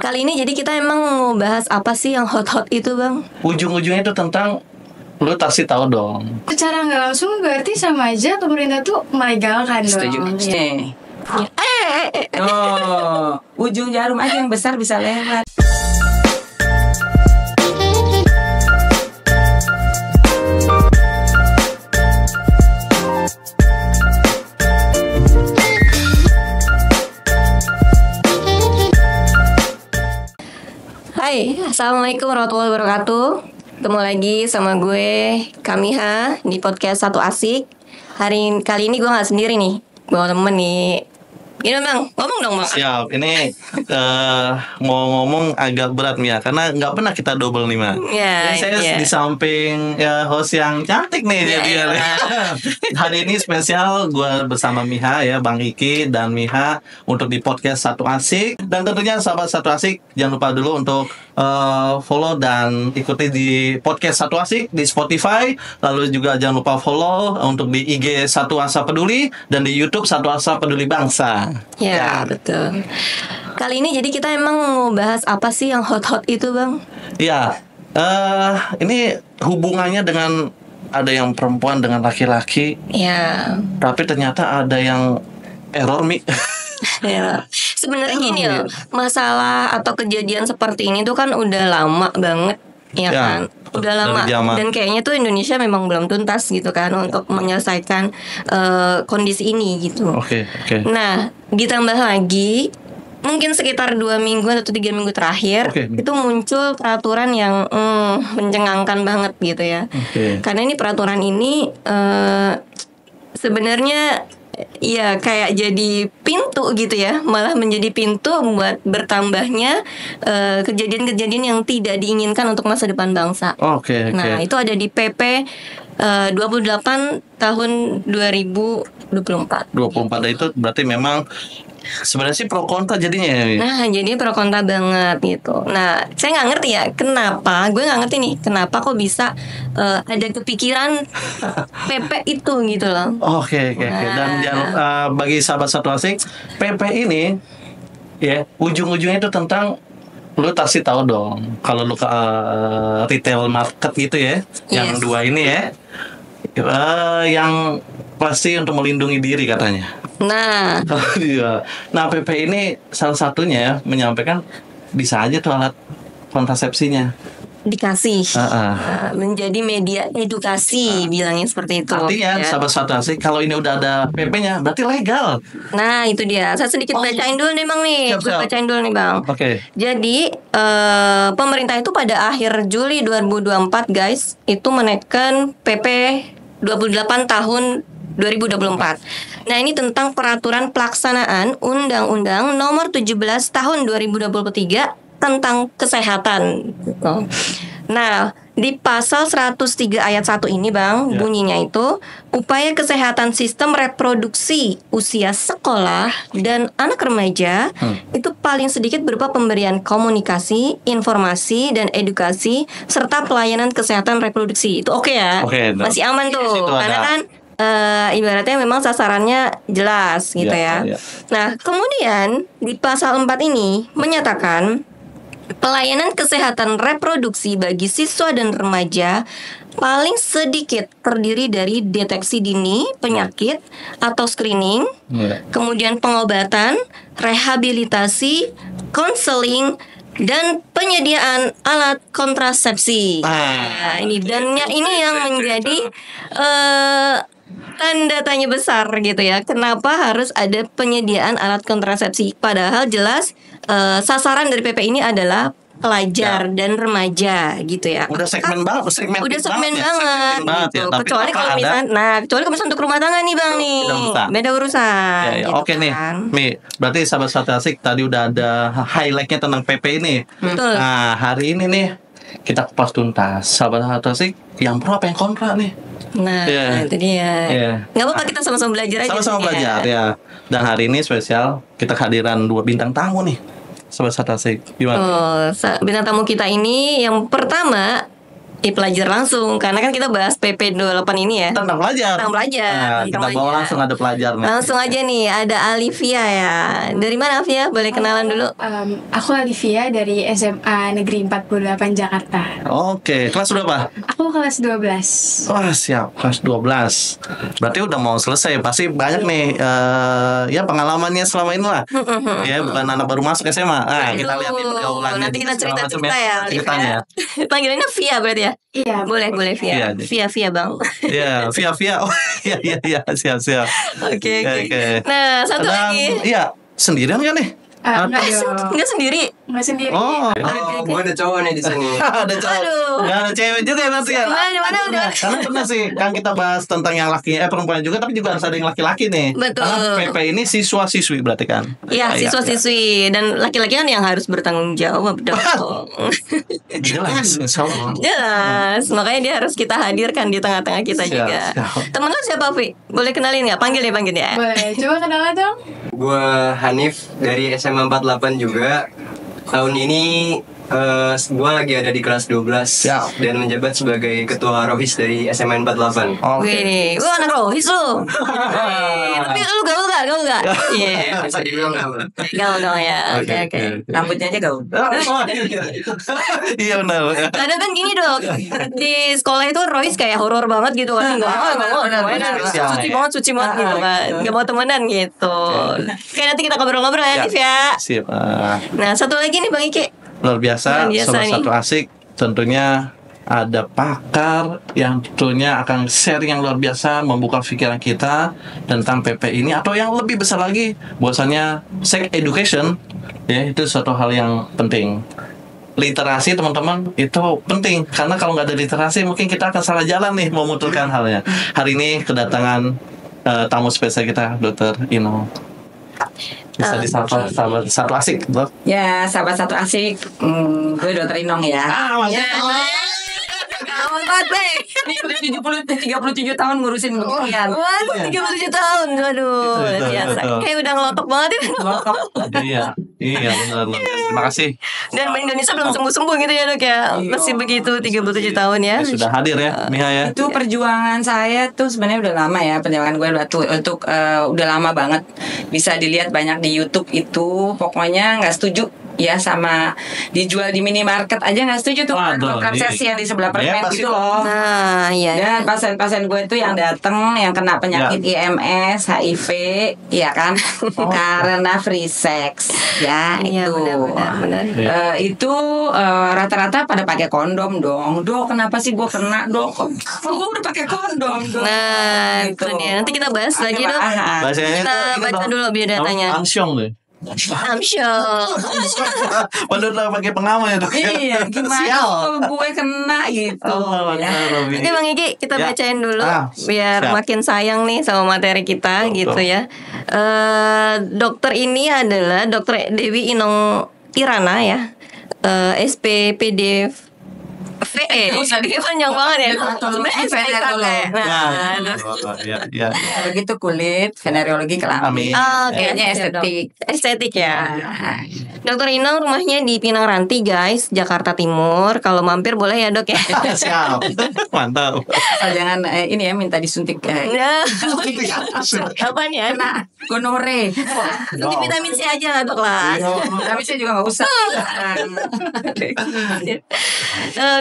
Kali ini jadi kita emang mau bahas apa sih yang hot-hot itu, Bang? Ujung-ujungnya itu tentang lu pasti tahu dong. Secara nggak langsung berarti sama aja pemerintah tuh melegalkan dong. Setuju. Oh, ujung jarum aja yang besar bisa lewat. Hai, Assalamualaikum warahmatullahi wabarakatuh. Ketemu lagi sama gue, Kamiha, di podcast Satu Asik. Kali ini gue gak sendiri nih, bawa temen nih. Gini Bang, ngomong dong Bang. Siap, ini mau ngomong agak berat Mia, karena nggak pernah kita double nih Mia. Ya, Saya di samping host yang cantik nih jadi hari ini spesial gue bersama Miha ya, Bang Iki dan Miha untuk di podcast Satu Asik. Dan tentunya sahabat Satu Asik jangan lupa dulu untuk follow dan ikuti di podcast Satu Asik di Spotify. Lalu juga jangan lupa follow untuk di IG Satu Asa Peduli dan di YouTube Satu Asa Peduli Bangsa. Ya, betul. Kali ini jadi kita emang mau bahas apa sih yang hot-hot itu, Bang? Iya, ini hubungannya dengan ada yang perempuan dengan laki-laki. Ya. Tapi ternyata ada yang error Mi. Ya. Sebenarnya gini loh, masalah atau kejadian seperti ini tuh kan udah lama banget, ya kan? Udah lama. Dan kayaknya tuh Indonesia memang belum tuntas gitu kan untuk menyelesaikan kondisi ini gitu. Oke. Nah, ditambah lagi mungkin sekitar 2 minggu atau 3 minggu terakhir itu muncul peraturan yang mencengangkan banget gitu ya. Karena ini peraturan ini sebenarnya ya kayak jadi pintu gitu ya, malah menjadi pintu buat bertambahnya kejadian-kejadian yang tidak diinginkan untuk masa depan bangsa. Nah, itu ada di PP 28 tahun 2024. 24 itu berarti memang sebenarnya sih pro kontra jadinya ya. Nah, jadi pro kontra banget gitu. Nah, saya nggak ngerti ya kenapa, gue nggak ngerti nih kenapa kok bisa ada kepikiran PP itu gitu loh. Oke. Dan bagi sahabat Satu Asik, PP ini ya ujung-ujungnya itu tentang lu pasti tahu dong kalau lu ke retail market gitu ya, yang dua ini ya, yang pasti untuk melindungi diri katanya. Nah, PP ini salah satunya menyampaikan bisa aja tuh alat kontrasepsinya dikasih menjadi media edukasi, bilangnya seperti itu. Artinya sahabat Satu Asik, kalau ini udah ada PP-nya berarti legal. Nah, itu dia. Saya sedikit bacain dulu nih Bang nih. Gue bacain dulu nih Bang. Jadi pemerintah itu pada akhir Juli 2024 guys, itu menekan PP 28 tahun 2024. Nah, ini tentang peraturan pelaksanaan Undang-Undang Nomor 17 Tahun 2023 tentang kesehatan. Nah, di pasal 103 ayat 1 ini Bang, bunyinya itu upaya kesehatan sistem reproduksi usia sekolah dan anak remaja itu paling sedikit berupa pemberian komunikasi, informasi dan edukasi serta pelayanan kesehatan reproduksi. Itu oke ya? Masih aman tuh. Karena kan ibaratnya memang sasarannya jelas gitu ya. Nah, kemudian di pasal 4 ini menyatakan pelayanan kesehatan reproduksi bagi siswa dan remaja paling sedikit terdiri dari deteksi dini penyakit atau screening, kemudian pengobatan, rehabilitasi, konseling, dan penyediaan alat kontrasepsi. Nah, ini yang menjadi tanda tanya besar gitu ya. Kenapa harus ada penyediaan alat kontrasepsi? Padahal jelas sasaran dari PP ini adalah pelajar dan remaja gitu ya. Udah segmen banget gitu. Kecuali kalau misalnya untuk rumah tangga nih Bang nih, beda urusan. Gitu oke nih, Mi. Berarti sahabat Satu Asik tadi udah ada highlightnya tentang PP ini. Betul. Nah, hari ini nih kita kupas tuntas sahabat Satu Asik, yang pro apa yang kontra nih. Nah, itu dia. Nggak apa-apa, kita sama-sama belajar aja. Sama-sama belajar ya. Dan hari ini spesial kita kehadiran 2 bintang tamu nih, sahabat Satu Asik. Gimana? Bintang tamu kita ini yang pertama pelajar langsung, karena kan kita bahas PP 28 ini ya. Tentang pelajar. Nah, kita bawa langsung ada pelajar nih. Langsung aja nih, ada Alivia ya. Dari mana Alivia? Boleh kenalan dulu? Aku Alivia dari SMA Negeri 48 Jakarta. Oke, kelas berapa? Aku kelas 12. Wah, siap, kelas 12. Berarti udah mau selesai. Pasti banyak nih ya pengalamannya selama ini lah. Ya, bukan anak baru masuk SMA. Kita lihat nih pergaulannya. Nanti kita cerita-cerita ya. Ceritanya. Panggilannya Via berarti ya? Iya. Boleh Via. Via Bang. Iya, Via. Oh, iya, siap. Oke. Nah, satu lagi. Iya, sendirian kan nih? Enggak sendiri. Nggak sendiri. Oh, gue ada cowok nih di sini. ada cowok. Aduh. Nggak ada cewek juga ya berarti ya? Mana udah. Karena pernah sih kan kita bahas tentang yang laki perempuan juga, tapi juga harus ada yang laki-laki nih. Betul. Karena PP ini siswa-siswi berarti kan? Iya, siswa-siswi dan laki-laki kan yang harus bertanggung jawab dong. Jelas, insyaallah. Jelas, makanya dia harus kita hadirkan di tengah-tengah kita juga. Temen lu siapa, Vi? Boleh kenalin nggak? Panggil ya. Boleh, coba kenalan dong. Gue Hanif dari SMA 48 juga. Tahun ini gue lagi ada di kelas 12 dan menjabat sebagai ketua Rohis dari SMA 48. Wih, lu anak Rohis lu. Tapi lu gaul gak? Iya. Bisa dibilang Gaul dong ya. Oke. Rambutnya aja gaul. Iya benar. Kadang kan gini dong, di sekolah itu Rohis kayak horor banget gitu kan. Enggak mau suci banget gitu kan. Enggak mau temenan gitu. Oke, nanti kita ngobrol-ngobrol ya, Div ya. Sip. Nah, satu lagi nih Bang Iki. Luar biasa salah nih. satu asik. Tentunya ada pakar yang tentunya akan sharing yang luar biasa, membuka pikiran kita tentang PP ini, atau yang lebih besar lagi, bahwasannya sex education ya, itu suatu hal yang penting. Literasi teman-teman itu penting, karena kalau nggak ada literasi mungkin kita akan salah jalan nih memutuskan halnya. Hari ini kedatangan tamu spesial kita, Dr. Ino. Bisa disapa sahabat satu asik, Dok. Ya, sahabat satu asik. Gue Dr. Inong ya. Aman banget, Bang. Ini udah 37 tahun ngurusin beginian. Waduh, 37 tahun. Waduh, biasa. Kayak udah ngelotok banget ya. Iya benar. Terima kasih. Dan Indonesia belum sembuh-sembuh gitu ya, Dok ya. Masih begitu 37 tahun ya. Sudah hadir ya, Miha ya. Itu perjuangan saya tuh sebenarnya udah lama ya. Perjuangan gue udah lama banget. Bisa dilihat banyak di YouTube itu. Pokoknya nggak setuju ya sama dijual di minimarket aja, nggak setuju tuh sesi yang di sebelah permen gitu loh. Nah, iya. Dan pasien-pasien gue itu yang datang yang kena penyakit IMS, HIV, ya kan, karena free sex, ya iya, itu. Benar. Itu rata-rata pada pakai kondom dong. Dok, kenapa sih gue kena, Dok? Gue udah pakai kondom, Dok. Nah, itu nih. Nanti kita bahas lagi, Dok. Kita baca dulu biodatanya. Ansyong deh. Amsyong. Padahal pakai pengaman ya, Dok. Iya, gimana gue kena gitu. Oke Bang Iki, kita bacain dulu biar makin sayang nih sama materi kita gitu ya. Dokter ini adalah Dokter Dewi Inong Irana ya. SPPD VE, panjang banget ya. Begitu kulit, venereologi kelamin. Kayaknya estetik ya. Dokter Inong rumahnya di Pinang Ranti guys, Jakarta Timur. Kalau mampir boleh ya, Dok ya. Siap, mantap. Jangan ini ya, minta disuntik. Apa nih ya? Nah, gonore. Suntik vitamin C aja lah, Dok lah. Vitamin C juga nggak usah.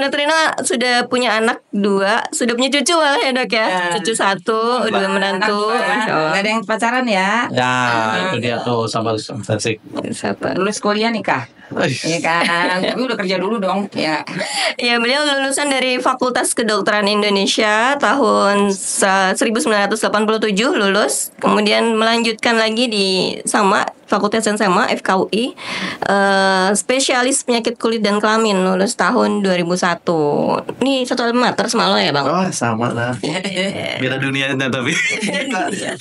Dokter Ino sudah punya anak 2, sudah punya cucu malah ya, Dok ya. Cucu 1, udah menantu. Gak ada yang pacaran ya. Ya, itu dia tuh sama asik. Lulus kuliah nikah. Iya kan, tapi udah kerja dulu dong ya. Ya, beliau lulusan dari Fakultas Kedokteran Indonesia tahun 1987 lulus. Kemudian melanjutkan lagi di Fakultas yang sama, FKUI, spesialis penyakit kulit dan kelamin, lulus tahun 2001. Nih satu alma mater sama lo ya, Bang? Oh, sama lah. Beda dunianya tapi.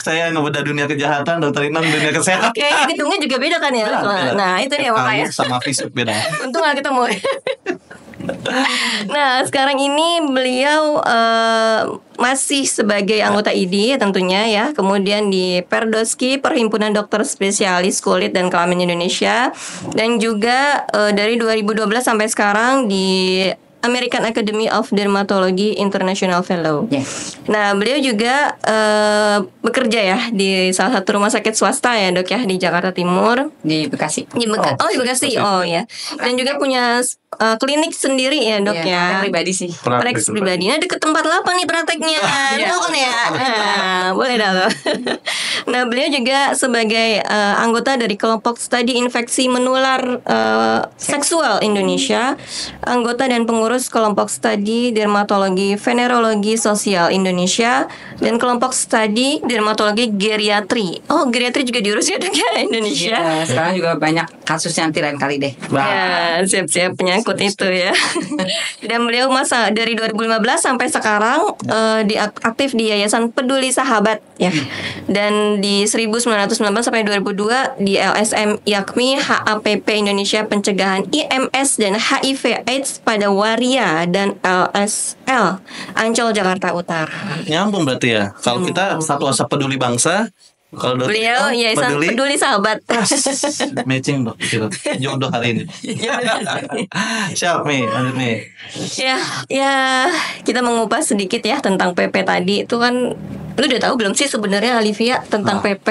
Saya ngebedah dunia kejahatan, Dokter Inong dunia kesehatan. Oke, gedungnya juga beda kan ya? Nah, itu dia makanya. Sama fisik beda. Untung gak ketemu. Nah, sekarang ini beliau masih sebagai anggota ID tentunya ya. Kemudian di Perdoski, Perhimpunan Dokter Spesialis Kulit dan Kelamin Indonesia. Dan juga dari 2012 sampai sekarang di American Academy of Dermatology International Fellow. Nah, beliau juga bekerja ya di salah satu rumah sakit swasta ya dok ya di Jakarta Timur. Di Bekasi. Di Bekasi. Oh ya. Dan juga punya klinik sendiri ya dok ya. Pribadi sih. Praktek pribadi. Nah, deket tempat lapang nih prakteknya. Kan ya. Boleh dah. Nah, beliau juga sebagai anggota dari kelompok studi infeksi menular seksual Indonesia, anggota dan pengurus kelompok studi dermatologi venerologi sosial Indonesia, dan kelompok studi dermatologi geriatri. Oh, geriatri juga diurus ya dok ya Indonesia. Sekarang juga banyak kasus yang lain kali deh. Ya, siap-siap penyangkut itu ya. Dan beliau masa dari 2015 sampai sekarang aktif di Yayasan Peduli Sahabat ya. Dan di 1919 sampai 2002 di LSM Yakmi HAPP Indonesia Pencegahan IMS dan HIV AIDS pada Waria dan LSL Ancol Jakarta Utara. Nyambung berarti ya. Kalau kita satu asap peduli bangsa, kalau beliau Yayasan Peduli Sahabat. Matching dong gitu. Jodoh hari ini. Siap nih, lanjut nih. Ya, kita mengupas sedikit ya tentang PP tadi. Itu kan lu udah tahu belum sih sebenarnya Alivia tentang PP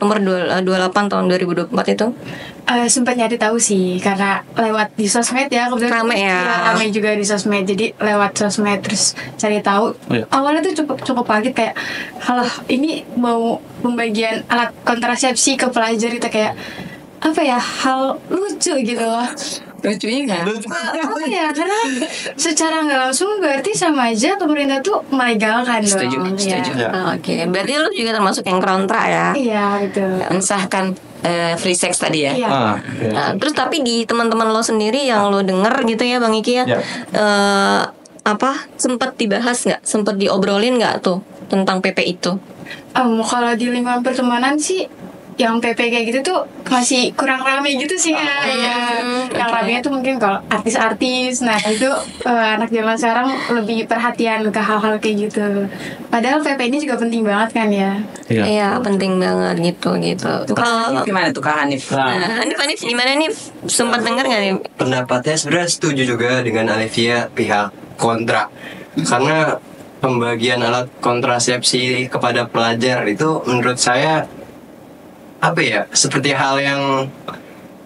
nomor 28 tahun 2024 itu? Sempat nyari tahu sih karena lewat di sosmed ya, kebetulan rame juga di sosmed, jadi lewat sosmed terus cari tahu. Awalnya tuh cukup kaget kayak hal ini mau pembagian alat kontrasepsi ke pelajar itu kayak apa ya, hal lucu gitu loh. Lucunya nggak? Apa ya, karena secara nggak langsung berarti sama aja pemerintah tuh melegalkan dong. Setuju. Oke, berarti lu juga termasuk yang kontra ya? Iya betul. Mensahkan free sex tadi ya. Nah, terus tapi di teman-teman lo sendiri yang lo denger gitu ya Bang Iki ya, sempat dibahas nggak, sempat diobrolin nggak tuh tentang PP itu? Kalau di lingkungan pertemanan sih yang PP kayak gitu tuh masih kurang rame gitu sih ya. Yang ramenya tuh mungkin kalau artis-artis. Nah itu anak zaman sekarang lebih perhatian ke hal-hal kayak gitu. Padahal PP ini juga penting banget kan ya. Iya penting banget gitu. Kalau gimana tuh Kak Hanif? Hanif gimana nih? Sempat dengar nggak nih? Pendapatnya sebenarnya setuju juga dengan Alivia pihak kontra. Karena pembagian alat kontrasepsi kepada pelajar itu menurut saya seperti hal yang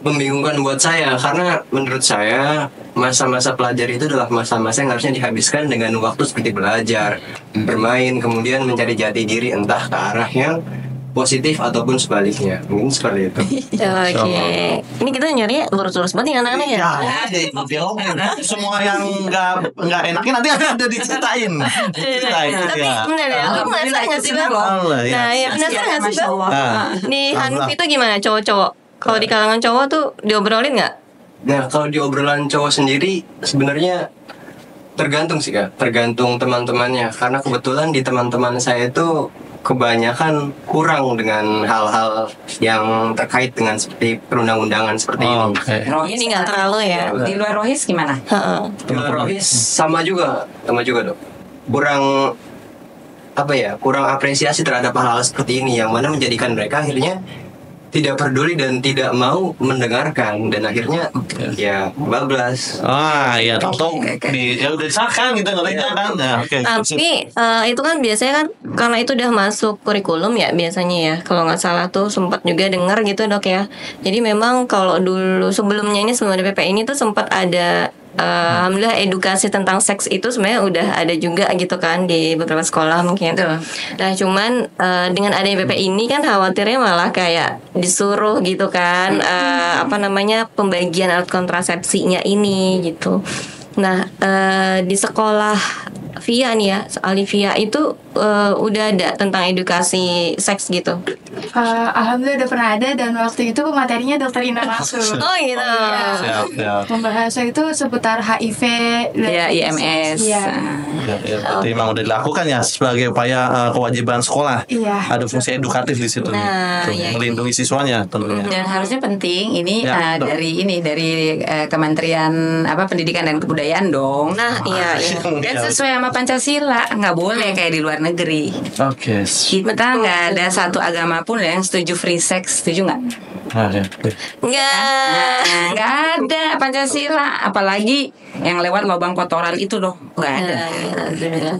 membingungkan buat saya, karena menurut saya masa-masa pelajar itu adalah masa-masa yang harusnya dihabiskan dengan waktu seperti belajar, bermain, kemudian mencari jati diri entah ke arah yang positif ataupun sebaliknya. Mungkin seperti itu. Oke. Ini kita nyari lurus-lurus banget nih anak-anak ya. Semua yang nggak enaknya nanti ada diceritain. Tapi benar ya, aku penasaran nggak sih Bang? Nah, ya penasaran nggak sih Bang? Nih Hanif itu gimana cowok-cowok? Kalau di kalangan cowok tuh diobrolin nggak? Nah, kalau di obrolan cowok sendiri sebenarnya tergantung sih Kak, tergantung teman-temannya. Karena kebetulan di teman-teman saya itu kebanyakan kurang dengan hal-hal yang terkait dengan seperti perundang-undangan seperti ini. Rohis ini nggak terlalu ya. Di luar Rohis gimana? Di luar Rohis sama juga dok. Kurang apresiasi terhadap hal-hal seperti ini yang mana menjadikan mereka akhirnya tidak peduli dan tidak mau mendengarkan, dan akhirnya ya bablas. Ya tahu ya udah disahkan gitu nggak kan. Tapi itu kan biasanya kan karena itu udah masuk kurikulum ya biasanya ya, kalau nggak salah tuh sempat juga dengar gitu dok ya. Jadi memang kalau dulu sebelum ada PP ini tuh sempat ada alhamdulillah edukasi tentang seks itu sebenarnya udah ada juga gitu kan di beberapa sekolah mungkin. Nah cuman dengan adanya PP ini kan khawatirnya malah kayak disuruh gitu kan pembagian alat kontrasepsinya ini gitu. Nah di sekolah Via nih ya, Alivia itu udah ada tentang edukasi seks gitu? Alhamdulillah udah pernah ada, dan waktu itu materinya Dokter Ina langsung. Oh gitu. Siap. Membahas itu seputar HIV dan IMS. Berarti memang udah dilakukan ya sebagai upaya kewajiban sekolah. Ada fungsi edukatif di situ melindungi siswanya tentunya. Dan harusnya penting ini dari Kementerian Pendidikan dan Kebudayaan dong. Dan sesuai sama Pancasila, nggak boleh kayak di luar negeri. Kita nggak ada satu agama pun yang setuju free sex, setuju nggak? Nggak ada Pancasila, apalagi yang lewat lubang kotoran itu dong, nggak ada.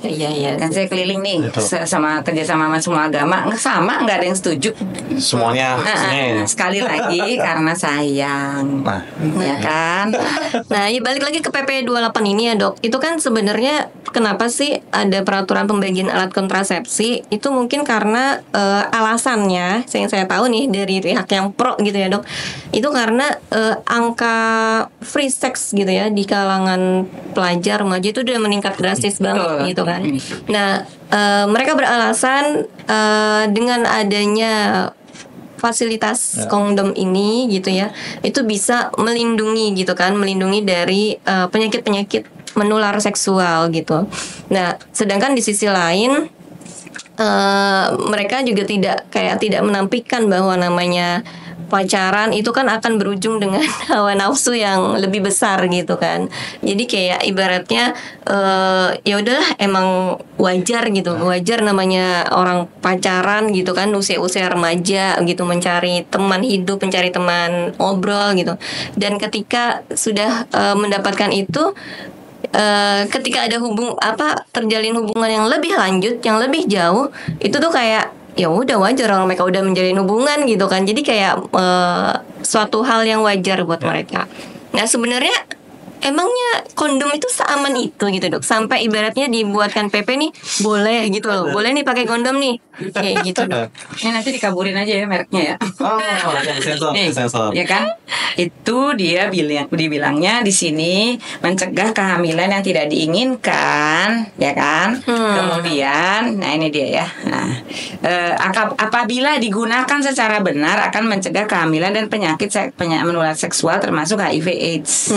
Iya. Kan saya keliling nih sama kerjasama sama semua agama, nggak ada yang setuju. Semuanya. Sekali lagi karena sayang, ya kan. Nah, ya balik lagi ke PP 28 ini ya dok. Itu kan sebenarnya kenapa sih ada peraturan pembagian alat kontrasepsi? Itu mungkin karena alasannya, yang saya tahu nih dari pihak yang pro gitu ya dok. Itu karena angka free sex gitu ya di kalangan pelajar remaja itu udah meningkat drastis banget gitu kan. Nah, mereka beralasan dengan adanya fasilitas kondom ini gitu ya, itu bisa melindungi gitu kan, melindungi dari penyakit-penyakit menular seksual gitu. Nah, sedangkan di sisi lain mereka juga tidak menampilkan bahwa namanya pacaran itu kan akan berujung dengan hawa nafsu yang lebih besar gitu kan. Jadi kayak ibaratnya ya udahlah emang wajar gitu. Wajar namanya orang pacaran gitu kan, usia-usia remaja gitu, mencari teman hidup, mencari teman ngobrol gitu. Dan ketika sudah mendapatkan itu, ketika ada terjalin hubungan yang lebih lanjut, yang lebih jauh, itu tuh kayak ya udah wajar orang mereka udah menjalin hubungan gitu kan. Jadi kayak suatu hal yang wajar buat mereka. Nah, sebenarnya emangnya kondom itu seaman itu gitu dok, sampai ibaratnya dibuatkan PP nih boleh gitu loh, boleh nih pakai kondom nih kayak gitu dok. Ini nanti dikaburin aja ya mereknya ya. Sensor. Ya kan? Itu dia dibilangnya di sini mencegah kehamilan yang tidak diinginkan, ya kan? Kemudian, nah ini dia ya. Nah, apabila digunakan secara benar akan mencegah kehamilan dan penyakit menular seksual termasuk HIV/AIDS,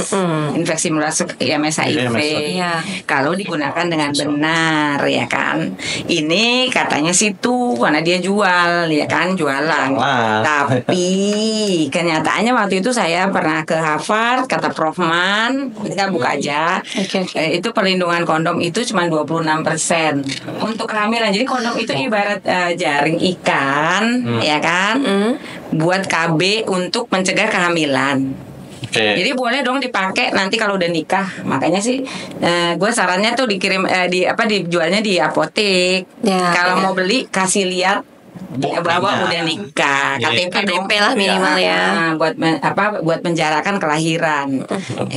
infeksi menular HIV. Ya. Kalau digunakan dengan benar, ya kan? Ini katanya situ karena dia jual, ya kan, jualan. Tapi kenyataannya waktu itu saya pernah ke Harvard, kata Prof. Man, kita buka aja. Itu perlindungan kondom itu cuma 26% untuk kehamilan. Jadi kondom itu ibarat jaring ikan, ya kan? Buat KB untuk mencegah kehamilan. Jadi boleh dong dipakai nanti kalau udah nikah. Makanya sih gue sarannya tuh dikirim dijualnya di apotek. Kalau mau beli kasih lihat bahwa udah nikah, KTP lah minimal ya. Buat menjarakan kelahiran,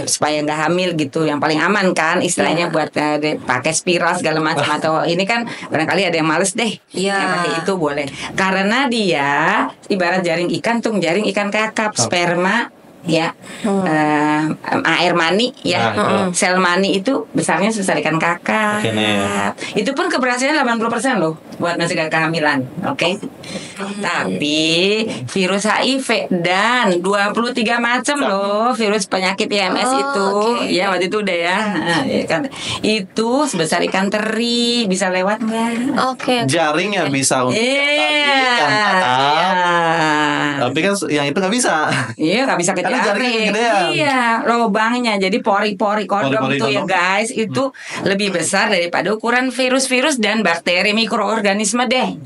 supaya nggak hamil gitu. Yang paling aman kan istilahnya buat pakai spiral segala macam atau ini kan barangkali ada yang males deh. Pakai itu boleh. Karena dia ibarat jaring ikan tuh, jaring ikan kakap, sperma ya, air mani ya, sel mani itu besarnya sebesar ikan kakap. Itu pun keberhasilan 80% loh buat mencegah kehamilan. Tapi virus HIV dan 23 macam loh virus penyakit IMS itu. Ya waktu itu udah ya. Itu sebesar ikan teri, bisa lewat nggak? Jaringnya bisa untuk ikan kakap. Tapi kan yang itu nggak bisa. Iya, nggak bisa iya, lubangnya. Jadi pori-pori kondom itu ya guys, itu lebih besar daripada ukuran virus-virus dan bakteri mikroorganisme deh.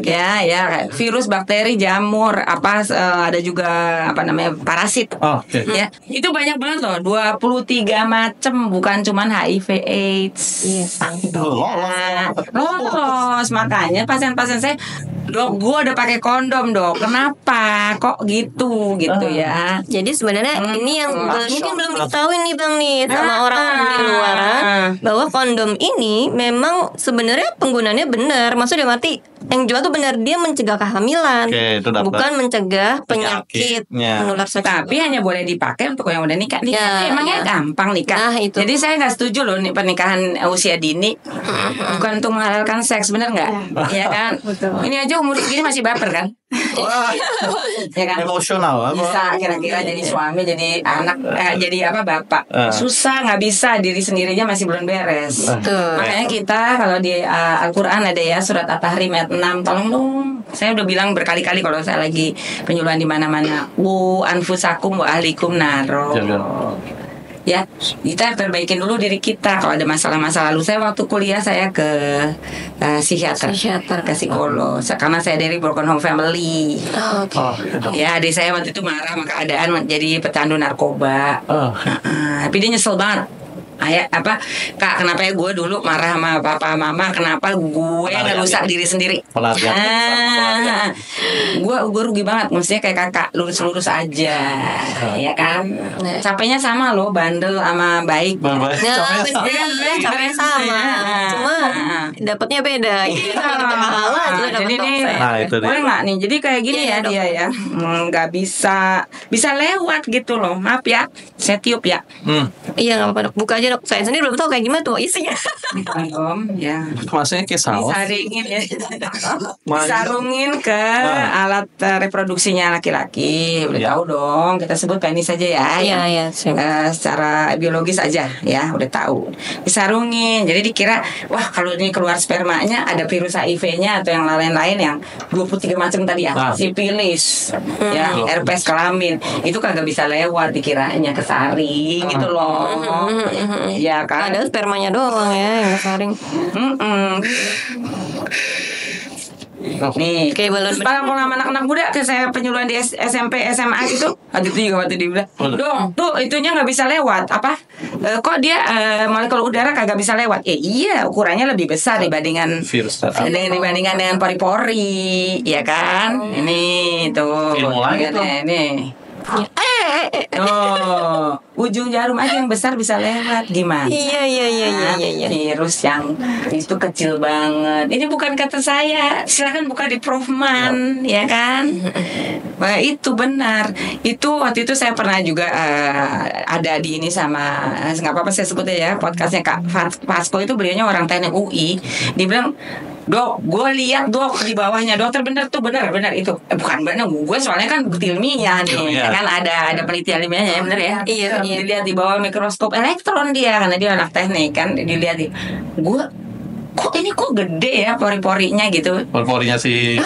Ya, virus, bakteri, jamur, ada juga parasit. Ya, itu banyak banget loh, 23 macam, bukan cuman HIV/AIDS. Lolos. Makanya pasien-pasien saya, dok, gue udah pakai kondom dok, kenapa kok gitu ya. Jadi sebenarnya ini yang mungkin belum diketahui nih bang nih sama orang-orang di luar, bahwa kondom ini memang sebenarnya penggunaannya benar. Maksudnya mati yang jual tuh benar, dia mencegah kehamilan, bukan mencegah penyakit menular seksual. Tapi hanya boleh dipakai untuk yang udah nikah. Emangnya gampang nikah? Jadi saya nggak setuju loh nih pernikahan usia dini, bukan untuk menghalalkan seks, bener nggak? Ya kan? Ini aja umur segini masih baper kan? Ya kan? Emosional bisa kira-kira jadi suami, jadi anak, jadi bapak. Susah, nggak bisa, diri sendirinya masih belum beres. Makanya kita kalau di Al-Quran ada ya surat At-Tahrim ayat 6, tolong dong. Saya udah bilang berkali-kali kalau saya lagi penyuluhan di mana-mana, anfusakum wa ahlikum naro. ya kita perbaikin dulu diri kita. Kalau ada masalah-masalah lalu, saya waktu kuliah saya ke psikiater, ke psikolog, karena saya dari broken home family. Ya, adik saya waktu itu marah sama keadaan jadi pecandu narkoba. Tapi dia nyesel banget. Kak, kenapa ya gue dulu marah sama papa mama, kenapa gue ngerusak diri sendiri? Gue rugi banget, mestinya kayak kakak lurus-lurus aja, ya kan? Capeknya sama loh, bandel sama baik. Capeknya sama, cuma dapatnya beda. Jadi nih, boleh nggak nih? Jadi kayak gini ya dia ya, nggak bisa lewat gitu loh. Maaf ya, saya tiup ya. Iya, nggak apa-apa, buka aja dok. Saya sendiri belum tahu kayak gimana tuh isinya. Om, ya. Maksudnya kayak saus. Disarungin ke alat reproduksinya laki-laki. Udah tahu dong. Kita sebut penis aja ya. Iya. Secara biologis aja ya, udah tahu. Disarungin. Jadi dikira, wah kalau ini keluar spermanya ada virus HIV-nya atau yang lain-lain yang 23 macam tadi ya. Sipilis, ya, herpes kelamin. Itu kagak bisa lewat dikiranya, kesaring gitu loh. Ya kan, ada spermanya doang ya yang kesaring. Nih, kayak balon. Kalau sama anak-anak muda ke saya penyuluhan di SMP SMA gitu, itu juga waktu dia bilang, dong, tuh itunya nggak bisa lewat. Kok dia molekul udara kagak bisa lewat? Iya, ukurannya lebih besar dibandingkan virus, dibandingkan dengan pori-pori, ya kan? Ini tuh, ini. Ujung jarum aja yang besar bisa lewat, gimana? Iya. Virus yang itu kecil banget. Ini bukan kata saya. Silakan buka di Profman, ya kan? Nah, itu benar. Itu waktu itu saya pernah juga ada di ini sama, nggak apa-apa saya sebut ya, podcastnya Kak Fasko itu, beliaunya orang teknik UI. Dia bilang, dok, gue lihat dok di bawahnya, dokter bener tuh, bener itu, bukan bener, gue soalnya kan bukti ilmiah nih, kan ada penelitian ilmiahnya ya, bener ya. Iya. Dilihat di bawah mikroskop elektron dia, karena dia anak teknik kan, dilihat gue, kok gede ya pori-porinya gitu. Pori-porinya si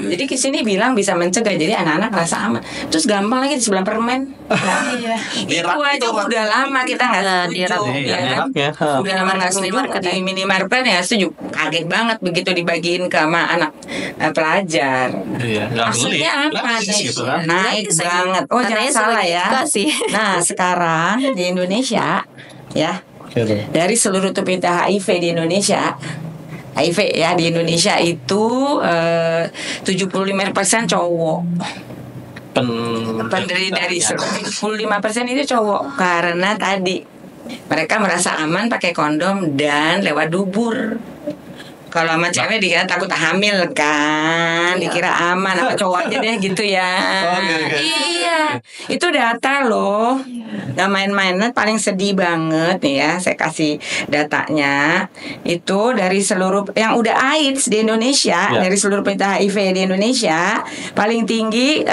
Jadi kesini bilang bisa mencegah, jadi anak-anak rasa aman. Terus gampang lagi di sebelah permen. Itu aja udah lama kita nggak setuju. Udah lama nggak setuju di minimarket ya, setuju. Kaget banget begitu dibagiin ke sama anak pelajar. Maksudnya apa? Naik banget. Oh jangan salah ya. Nah sekarang di Indonesia ya, dari seluruh penderita HIV di Indonesia, HIV ya di Indonesia itu 75% cowok. Penderita dari 75% itu cowok, karena tadi mereka merasa aman pakai kondom dan lewat dubur. Kalau sama cewek dikira takut hamil kan, dikira aman, apa cowok aja deh gitu ya. Iya, itu data loh. Gak main-mainan, paling sedih banget nih ya. Saya kasih datanya. Itu dari seluruh yang udah AIDS di Indonesia, dari seluruh penderita HIV di Indonesia, paling tinggi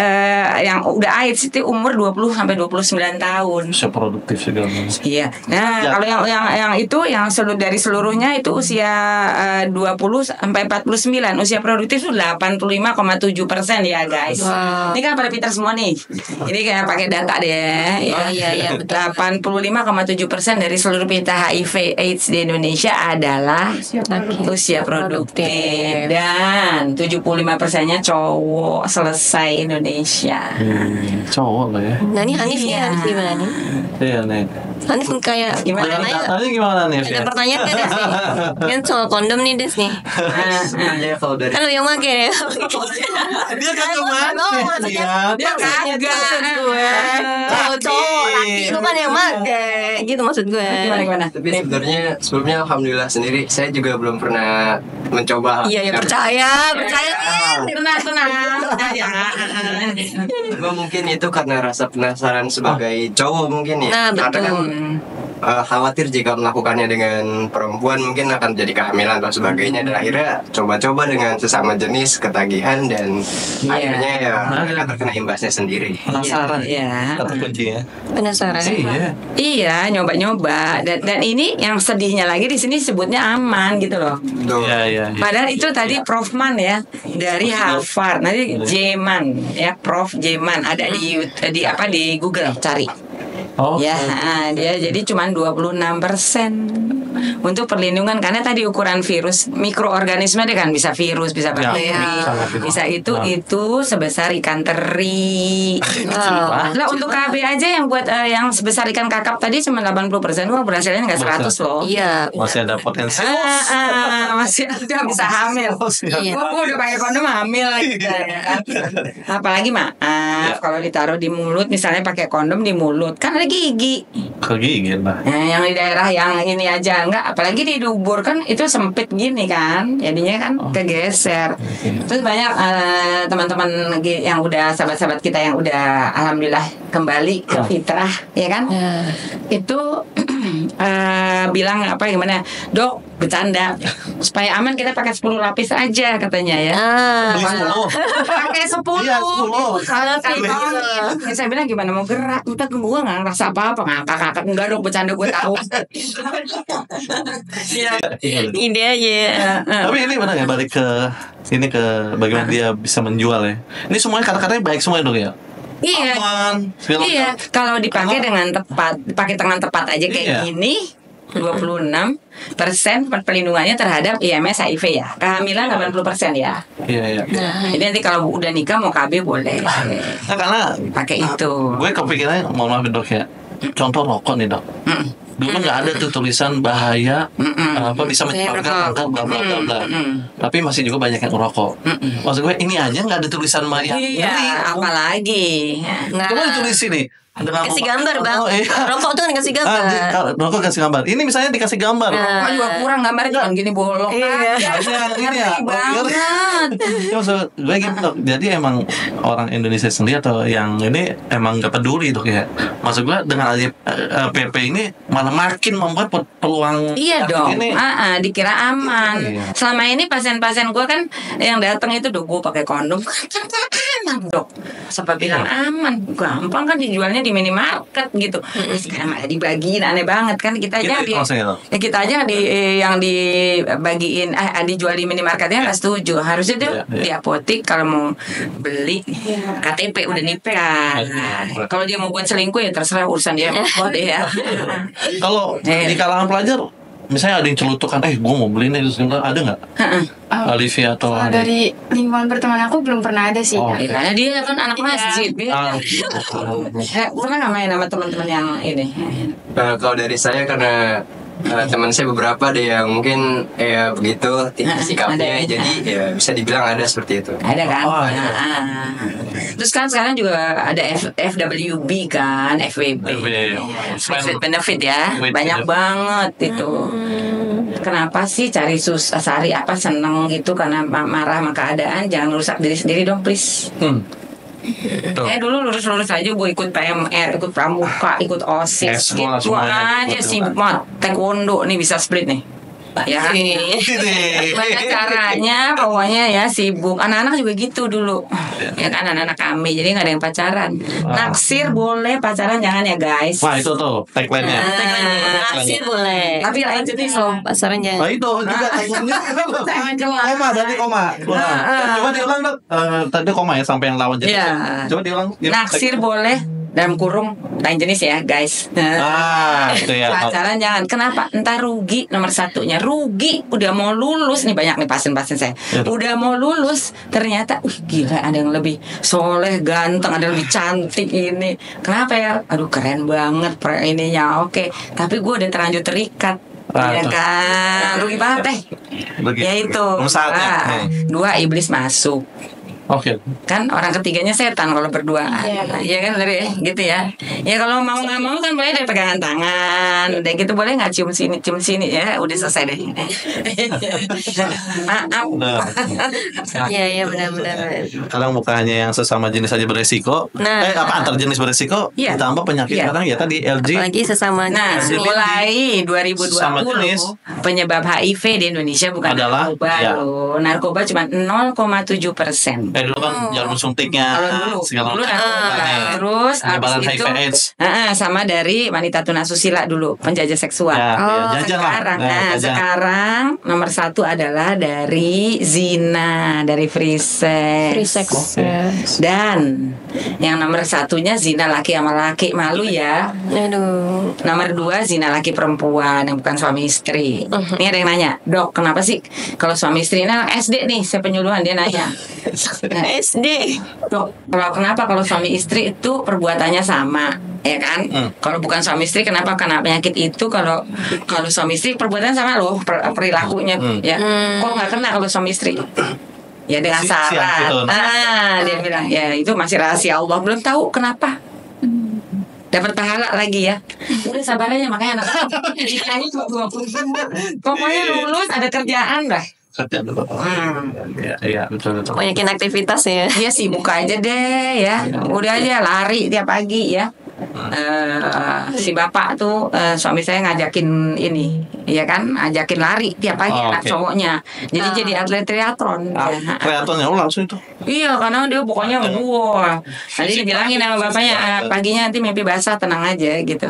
yang udah AIDS itu umur 20 sampai 29 tahun. Usia produktif segala. Iya. Nah, kalau yang itu yang dari seluruhnya itu usia 20 sampai 49, usia produktif itu 85,7% ya guys. Ini kan pada pintar semua nih. Ini kayak pakai data deh. Iya. 85,7% dari seluruh penderita HIV AIDS di Indonesia adalah usia produktif, dan 75%-nya cowok. Selesai Indonesia. Cowok lah ya. Nah ini Hanif ya, gimana nih? Iya nih. Hanif kayak gimana nih? Ada pertanyaan kan Des nih? Kan soal kondom nih Des nih. Sebenarnya kalau dari Halo yang make ya. Dia kagak Dia kagak. Kalau cowok laki itu kan yang make, gitu maksud gue. Gimana? Tapi sebenarnya sebelumnya alhamdulillah sendiri saya juga belum pernah mencoba. Iya percaya. Tenang. Mungkin itu karena rasa penasaran sebagai cowok mungkin ya. Nah, karena kan betul. khawatir jika melakukannya dengan perempuan mungkin akan jadi kehamilan atau sebagainya, dan akhirnya coba-coba dengan sesama jenis, ketagihan, dan akhirnya ya mereka terkena imbasnya sendiri. Penasaran ya. Kata kuncinya. Penasaran. Iya, nyoba-nyoba. Dan ini yang sedihnya lagi di sini sebutnya aman gitu loh. Iya. Padahal itu tadi Prof Man ya dari Harvard. Nanti Jeman ya, Prof Jeman ada di Google, cari. Ya, dia jadi cuma 26% untuk perlindungan, karena tadi ukuran virus mikroorganisme dia kan bisa virus, bisa bakteri, bisa itu sebesar ikan teri. Lah untuk KB aja yang buat yang sebesar ikan kakap tadi cuma 80%, wah berhasilnya nggak 100 loh. Iya. Masih ada potensi. Masih ada, bisa hamil. Gua udah pakai kondom hamil gitu ya. Apalagi maaf kalau ditaruh di mulut, misalnya pakai kondom di mulut kan ada gigi. Kegigit lah. Yang di daerah yang ini aja enggak, apalagi di dubur kan itu sempit gini kan, jadinya kan kegeser. Terus banyak teman-teman yang udah sahabat-sahabat kita yang udah alhamdulillah kembali ke fitrah, ya kan? Itu bilang apa gimana, Dok, bercanda supaya aman kita pakai 10 lapis aja katanya ya. Pakai 10. Iya, 10. Saya bilang gimana mau gerak, kita ke gua nggak ngerasa apa-apa, ngakak-ngakak. Enggak dong, bercanda, gue tahu. Ide aja. Tapi ini benar ya, balik ke sini ke bagaimana dia bisa menjual ya. Ini semuanya kata-katanya baik semua Dok ya. Iya. Iya, kalau dipakai dengan tepat, pakai tangan tepat aja kayak gini, 26% perlindungannya terhadap IMS HIV ya. Kehamilan 80% ya. Iya. Jadi nanti kalau udah nikah mau KB boleh. Nah, karena pakai itu. Gue kepikirannya, mohon maaf Dok ya. Contoh rokok nih Dok. Dulu nggak ada tuh tulisan bahaya apa bisa menyebabkan kanker bla bla bla bla. Tapi masih juga banyak yang merokok. Maksud gue ini aja nggak ada tulisan bahaya. Iya, apalagi. Coba ditulis nih. Kasih gambar Bang. Rokok tuh kan kasih gambar. Rokok kasih gambar. Ini misalnya dikasih gambar. Rokok juga kurang gambarnya cuma gini bolong. Iya. Ini ya. Banget. Maksud gue gitu Dok. Jadi emang orang Indonesia sendiri atau yang ini emang gak peduli Dok ya. Maksud gue dengan adanya PP ini malah makin membuat peluang. Iya dong. Ini. Dikira aman. Selama ini pasien-pasien gue kan yang datang itu, Dok, gue pakai kondom. Aman Dok. Sampai bilang aman. Gampang kan dijualnya di minimarket gitu. Sekarang malah dibagiin, aneh banget kan. Kita aja kita aja yang dibagiin dijual di minimarketnya nggak setuju. Harusnya tuh di apotik kalau mau beli KTP udah nipe kan. Kalau dia mau buat selingkuh ya terserah, urusan dia. Ya. Kalau di kalangan pelajar misalnya ada yang celutukan, gue mau beli nih, ada nggak? Olivia atau dari lingkungan pertemanan aku belum pernah ada sih. Karena dia kan anak masjid. Pernah nggak main sama teman-teman yang ini? Kalau dari saya karena teman saya beberapa ada yang mungkin begitu sikapnya, jadi ya bisa dibilang ada seperti itu. Ada kan? Terus kan sekarang juga ada FWB kan, FWB, Friends Benefit ya, banyak banget itu. Kenapa sih cari sari apa seneng gitu karena marah sama keadaan? Jangan rusak diri sendiri dong, please. Dulu lurus-lurus aja gue ikut PMR, ikut pramuka, ikut OSIS gitu aja sibuk banget. Taekwondo nih bisa split nih. Ya, banyak caranya, pokoknya ya sibuk. Anak-anak juga gitu dulu, ya kan, anak-anak kami. Jadi nggak ada yang pacaran. Naksir boleh, pacaran jangan ya guys. Wah itu tuh tagline-nya. Naksir boleh. Tapi lain jenis loh, pacaran jangan. Nah itu juga tagline-nya. Koma dari koma. Coba diulang Dok. Tadi koma ya sampai yang lawan jenis. Coba diulang. Naksir boleh. Dalam kurung lain jenis ya guys. Itu ya. Pacaran jangan. Kenapa? Entah rugi, nomor satunya rugi. Udah mau lulus nih, banyak nih pasien-pasien saya. Udah mau lulus, ternyata gila ada yang lebih soleh, ganteng, ada yang lebih cantik ini. Kenapa ya? Aduh keren banget ininya. Oke, tapi gue udah terlanjur terikat. Ya kan, rugi banget deh. Ya itu. Dua, iblis masuk. Kan orang ketiganya setan kalau berdua. Iya kan, dari gitu ya. Ya kalau mau nggak mau kan boleh dari pegangan tangan, udah gitu boleh nggak cium sini ya, udah selesai deh. Maaf. Iya benar-benar. Kadang bukan hanya yang sesama jenis saja beresiko, antar jenis beresiko, ditambah penyakit sekarang ya tadi LG. Lagi sesama. Nah, mulai 2020 penyebab HIV di Indonesia bukan narkoba loh. Narkoba cuma 0,7%. Dulu kan jarum suntiknya. Kalau dulu terus abis itu sama dari wanita tunasusila dulu, penjajah seksual. Sekarang nomor 1 adalah dari zina, dari free sex. Dan yang nomor 1-nya zina laki sama laki, malu ya. Nomor 2 zina laki perempuan yang bukan suami istri. Ini ada yang nanya, Dok, kenapa sih kalau suami istri? Nah, SD nih, saya penyuluhan, dia nanya. SD. Dok, kenapa kalau suami istri itu perbuatannya sama, ya kan? Kalau bukan suami istri kenapa kena penyakit itu? Kalau suami istri perbuatan sama loh, perilakunya ya. Kok nggak kena kalau suami istri? Ya dengan syarat. Dia bilang ya itu masih rahasia Allah, belum tahu kenapa. Dapat pahala lagi ya. Udah sabar aja, makanya anak ditanya 20. Pokoknya lulus ada kerjaan dah. Iya betul. Banyakin aktivitas ya. Iya sih, buka aja deh ya. Udah aja lari tiap pagi ya. Si bapak tuh suami saya ngajakin ini, ya kan, ajakin lari tiap pagi anak cowoknya. Jadi atlet triathlon. Triathlonnya langsung itu. Iya, karena dia pokoknya wah. Nanti dibilangin sama bapaknya paginya nanti mimpi basah, tenang aja gitu.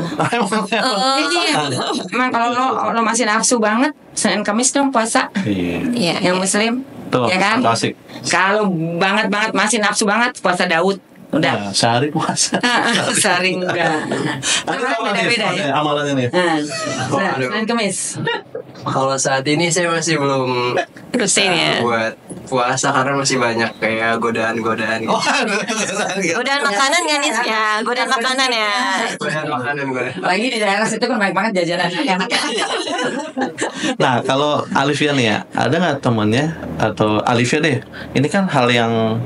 Emang kalau lo masih nafsu banget, Senin Kamis dong puasa. Iya. Yang Muslim, ya kan? Kalau banget masih nafsu banget, puasa Daud. Udah sehari puasa. Sehari enggak. Beda-beda ya amalannya nih. Senin Kamis. Kalau saat ini saya masih belum rutin ya buat puasa karena masih banyak kayak godaan-godaan gitu. Godaan makanan kan ya, godaan makanan ya. Godaan makanan gue. Lagi di daerah situ kan banyak banget jajanan enak. Nah, kalau Alivia nih ya, ada nggak temennya atau Alivia deh? Ini kan hal yang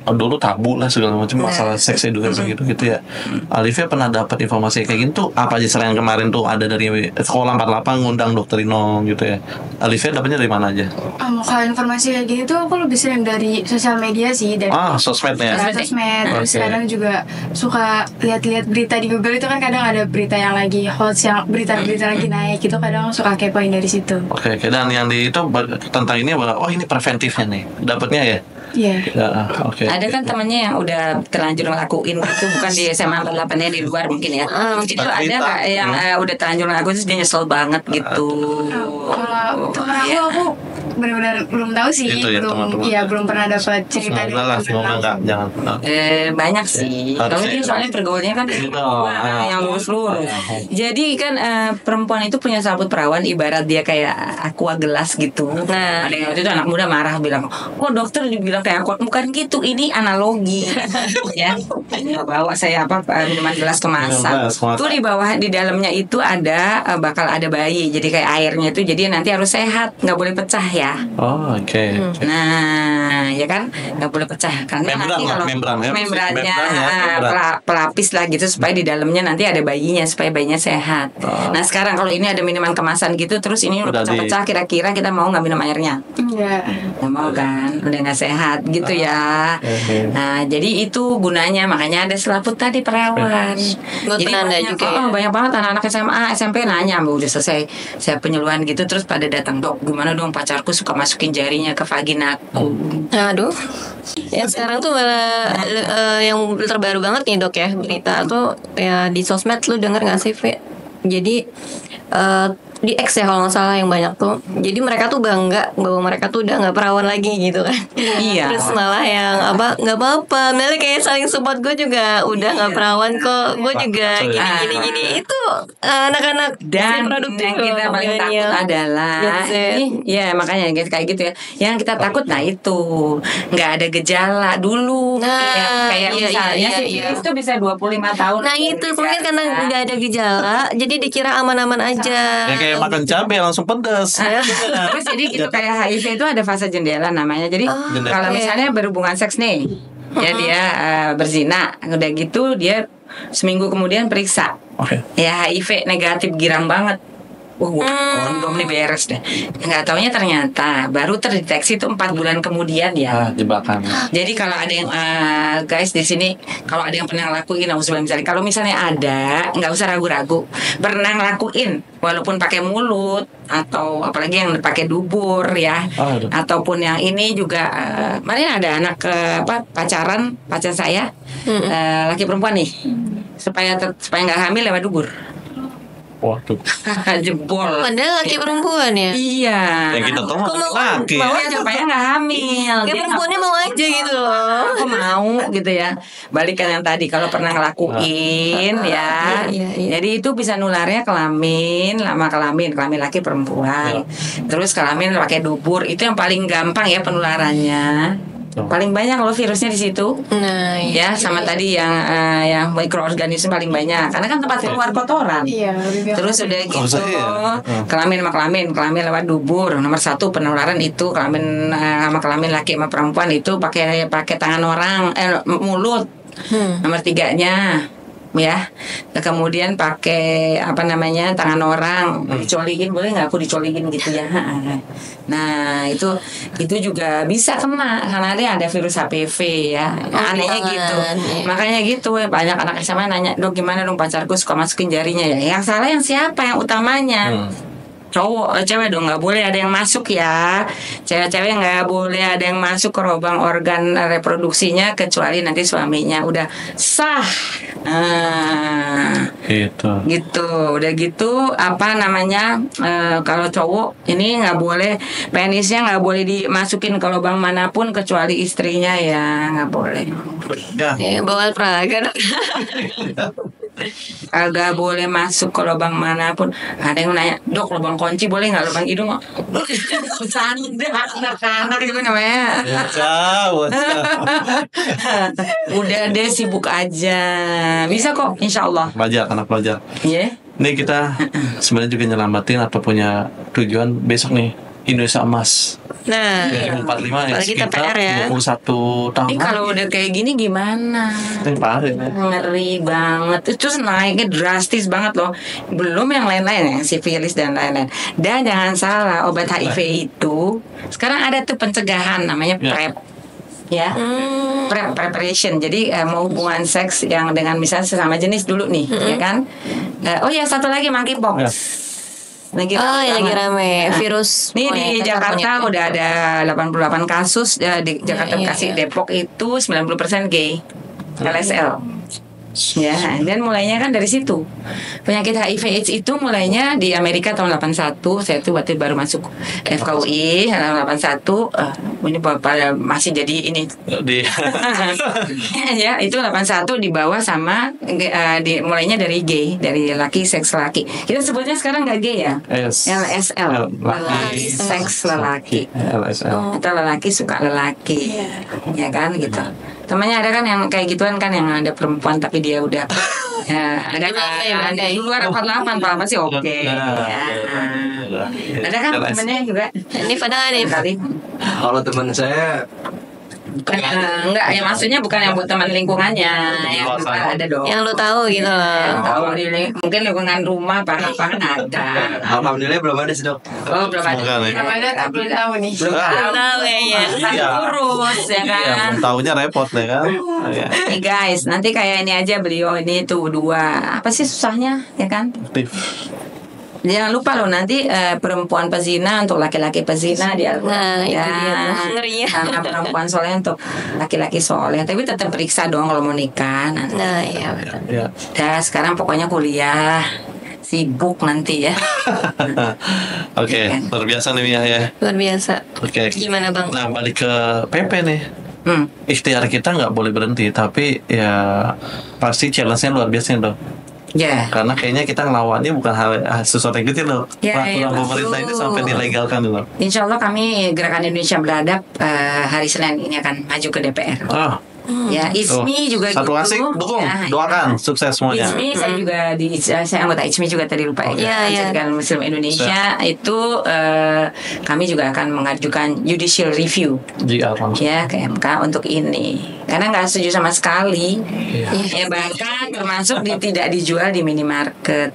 dulu tabu lah segala macam masalah seks edukasi gitu ya. Alivia pernah dapat informasi kayak gitu apa aja? Selain kemarin tuh ada dari sekolah 48 ngundang Dokter Inong gitu ya. Alivia dapatnya dari mana aja? Kalau informasi kayak gini tuh aku lebih sering dari sosial media sih, dari sosmed ya. Sosmed. Terus kadang juga suka lihat-lihat berita di Google itu kan, kadang ada berita yang lagi hot, yang berita-berita lagi naik itu, kadang suka kepoin dari situ. Oke. Dan yang di itu tentang ini ini preventifnya nih. Dapatnya ya? Iya. Ada kan temannya yang udah terlanjur ngelakuin itu, bukan di SMA 48-nya, di luar mungkin ya. Itu ada yang udah terlanjur ngelakuin terus dia nyesel banget gitu. Kalau temen aku benar-benar belum tahu sih, belum pernah dapat cerita dari jangan. Banyak sih. Kalau dia soalnya pergaulannya kan yang lurus-lurus. Jadi kan perempuan itu punya sabut perawan ibarat dia kayak aqua gelas gitu. Nah, ada yang waktu itu anak muda marah bilang, "Kok dokter dibilang kayak aqua?" Bukan gitu, ini analogi. Ya. Bawa saya minuman gelas kemasan. Tuh di bawah di dalamnya itu ada bakal ada bayi. Jadi kayak airnya itu jadi nanti harus sehat, nggak boleh pecah ya. Nah, ya kan nggak boleh pecah karena nanti kalau membrannya pelapis lah gitu supaya di dalamnya nanti ada bayinya supaya bayinya sehat. Nah sekarang kalau ini ada minuman kemasan gitu terus ini udah pecah-pecah, kira-kira kita mau nggak minum airnya? Nggak mau kan, udah nggak sehat gitu ya. Nah jadi itu gunanya, makanya ada selaput tadi perawan. Jadi banyak banget anak-anak SMA SMP nanya, udah selesai saya penyuluhan gitu terus pada datang, "Dok, gimana dong pacarku suka masukin jarinya ke vaginaku." Aduh. Ya sekarang tuh yang terbaru banget nih Dok ya, berita tuh ya di sosmed, lu denger nggak sih, Fe? Jadi di X ya kalau nggak salah yang banyak tuh. Jadi mereka tuh bangga bahwa mereka tuh udah nggak perawan lagi gitu kan. Iya. Terus malah yang nggak apa-apa. Malah kayak saling support, gue juga udah nggak perawan kok. Gue juga gini. Itu anak-anak dan yang kita paling takut adalah ya makanya kayak gitu ya. Yang kita takut itu nggak ada gejala dulu. Kayak misalnya itu bisa 25 tahun. Nah itu mungkin karena nggak ada gejala, jadi dikira aman-aman aja. Kayak makan cabai langsung pedas. Terus jadi itu kayak HIV itu ada fase jendela namanya. Jadi kalau misalnya berhubungan seks nih, ya dia berzina, udah gitu dia seminggu kemudian periksa, ya HIV negatif, girang banget. kondom nih beres deh. Nggak taunya ternyata baru terdeteksi itu 4 bulan kemudian ya. Jebakan. Jadi kalau ada yang guys di sini, kalau ada yang pernah lakuin, misalnya kalau misalnya ada, nggak usah ragu-ragu, pernah ngelakuin walaupun pakai mulut atau apalagi yang pakai dubur ya, ataupun yang ini juga kemarin ada anak pacar saya laki perempuan nih, supaya nggak hamil lewat dubur. Waduh. Jebol. Padahal laki perempuan ya. Iya. Yang kita tahu laki. Mau supaya nggak hamil. Kayak perempuannya mau aja gitu loh. Aku mau gitu ya. Balikan yang tadi kalau pernah ngelakuin ya. Jadi itu bisa nularnya kelamin, kelamin laki perempuan. Terus kelamin pakai dubur itu yang paling gampang ya penularannya. Paling banyak kalau virusnya di situ. Nah, ya sama tadi yang mikroorganisme paling banyak karena kan tempat keluar kotoran. Iya, terus udah gitu kelamin lewat dubur. Nomor 1 penularan itu kelamin sama kelamin laki sama perempuan itu pakai tangan orang mulut. Nomor 3-nya ya, kemudian pakai tangan orang, dicolikin, boleh nggak aku dicolikin gitu ya. Nah itu juga bisa kena karena ada virus HPV ya. Anehnya gitu. Makanya gitu banyak anak SMA nanya, "Dok, gimana dong pacarku suka masukin jarinya ya?" Yang salah yang siapa? Yang utamanya cewek dong nggak boleh ada yang masuk ya. Cewek nggak boleh ada yang masuk ke lubang organ reproduksinya kecuali nanti suaminya udah sah. Gitu udah gitu kalau cowok ini nggak boleh, penisnya nggak boleh dimasukin ke lubang manapun kecuali istrinya ya, nggak boleh bawa peraga. Agak boleh masuk ke lubang manapun. Ada yang nanya, "Dok, lubang kunci boleh nggak, lubang hidung?" Anak-anak gitu namanya. Udah deh, sibuk aja. Bisa kok, insya Allah. Anak pelajar. Iya. Nih kita sebenarnya juga nyelamatin atau punya tujuan besok nih Indonesia Emas. Nah, 45 ya, kita PR ya. 21 tahun. Ini kalau udah kayak gini gimana? Ngeri banget. Itu naiknya drastis banget loh. Belum yang lain-lain, yang sifilis dan lain-lain. Dan jangan salah, obat HIV itu sekarang ada tuh pencegahan namanya PrEP. Ya, preparation. Jadi mau hubungan seks yang dengan misalnya sesama jenis dulu nih, ya kan? Satu lagi monkeypox. Lagi rame virus. Nih di Jakarta udah ada 88 kasus di Jakarta, Bekasi, Depok itu 90% gay, LSL. Ya, dan mulainya kan dari situ. Penyakit HIV/AIDS itu mulainya di Amerika tahun 81. Saya tuh waktu baru masuk FKUI tahun 81. Ini pada masih jadi ini. Ya, itu 81 dibawa sama mulainya dari gay, dari laki seks laki. Kita sebutnya sekarang nggak gay ya? LSL. Laki seks lelaki. LSL. Kita lelaki suka lelaki. Ya kan gitu. Temannya ada kan yang kayak gituan kan, yang ada perempuan tapi dia udah ada kan di luar 48 apa sih oke. Ada kan temennya juga. Ini padahal nih kali. Kalau teman saya bukan enggak ya, maksudnya bukan yang buat teman lingkungannya, yang ada dong. Yang lu tahu gitu loh. Tahu mungkin lingkungan rumah apa ada. Alhamdulillah belum ada sih, Dok. Belum ada. Belum tahu nih. Belum tahu ya. Urus ya kan. Tahunya repot deh kan. Nih guys, nanti kayak ini aja beliau ini tuh 2. Apa sih susahnya ya kan? Jangan lupa loh nanti perempuan pezina untuk laki-laki pezina dia. Nah, itu dia ngerinya. Sama perempuan soleh untuk laki-laki soleh. Tapi tetap periksa dong kalau mau nikah. Nah, iya betul. Dah sekarang pokoknya kuliah. Sibuk nanti ya. Oke, luar biasa nih Mia ya. Luar biasa. Oke. Gimana Bang? Nah, balik ke PP nih. Ikhtiar kita nggak boleh berhenti, tapi ya pasti challenge-nya luar biasa dong. Ya. Karena kayaknya kita ngelawannya bukan hal sesuatu yang kecil loh. Peraturan pemerintah itu sampai dilegalkan loh. Insya Allah kami Gerakan Indonesia Beradab hari Senin ini akan maju ke DPR. Ya, ISMI juga satu gitu. Asik dukung, doakan sukses semuanya. ISMI saya juga saya anggota ISMI juga tadi lupa Jaringan Muslim Indonesia itu kami juga akan mengajukan judicial review ya ke MK untuk ini karena nggak setuju sama sekali. Ya bahkan termasuk tidak dijual di minimarket.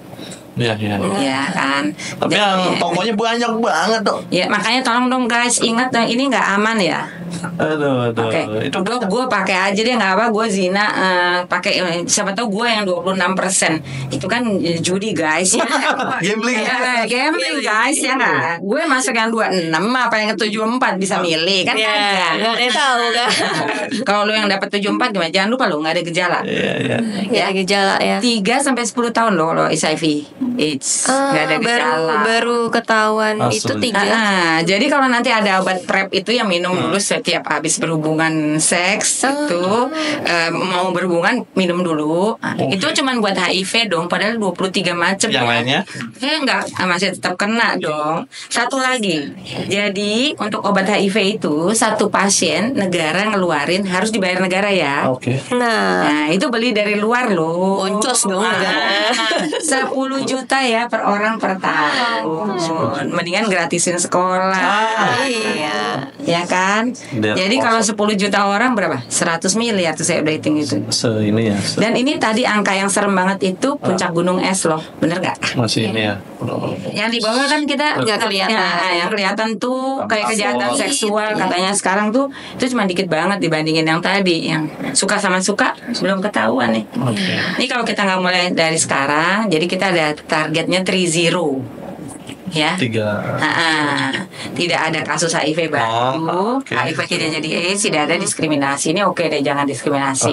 Iya. Ya kan. Tapi yang tokonya banyak banget tuh. Ya makanya tolong dong guys, ingat ini nggak aman ya. Aduh. Itu gue pakai aja deh, nggak apa, gue zina pakai, siapa tahu gue yang 26%. Itu kan judi guys. Gambling. Gambling guys ya nggak. Gue masuk yang 26, apa yang ke 74 bisa milih kan? Nggak ada tahu kan. Kalau lu yang dapat 74 gimana? Jangan lupa lu nggak ada gejala. Iya. Nggak ada gejala ya. 3-10 tahun loh kalau HIV AIDS nggak ada gejala. Baru ketahuan itu 3. Jadi kalau nanti ada obat PrEP itu yang minum dulu setiap habis berhubungan seks itu mau berhubungan minum dulu. Itu cuman buat HIV dong, padahal 23 macam. Yang lainnya? Enggak, masih tetap kena dong. Satu lagi. Jadi untuk obat HIV itu satu pasien negara ngeluarin harus dibayar negara ya. Oke. Nah, itu beli dari luar loh. boncos dong negara. 10 juta ya per orang per tahun. Mendingan gratisin sekolah. Iya. Ya kan? Jadi kalau 10 juta orang berapa? 100 miliar tuh saya udah hitung itu. Ini ya. Dan ini tadi angka yang serem banget itu puncak gunung es loh. Bener gak? Masih ini ya. Yang di bawah kan kita nggak kelihatan. Yang kelihatan tuh kayak kejahatan seksual katanya sekarang tuh itu cuma dikit banget dibandingin yang tadi, yang suka sama suka belum ketahuan nih. Ini kalau kita nggak mulai dari sekarang, jadi kita ada targetnya 3-0 ya. 3. Tidak ada kasus HIV baru, HIV tidak jadi AIDS, tidak ada diskriminasi. Ini oke deh, jangan diskriminasi.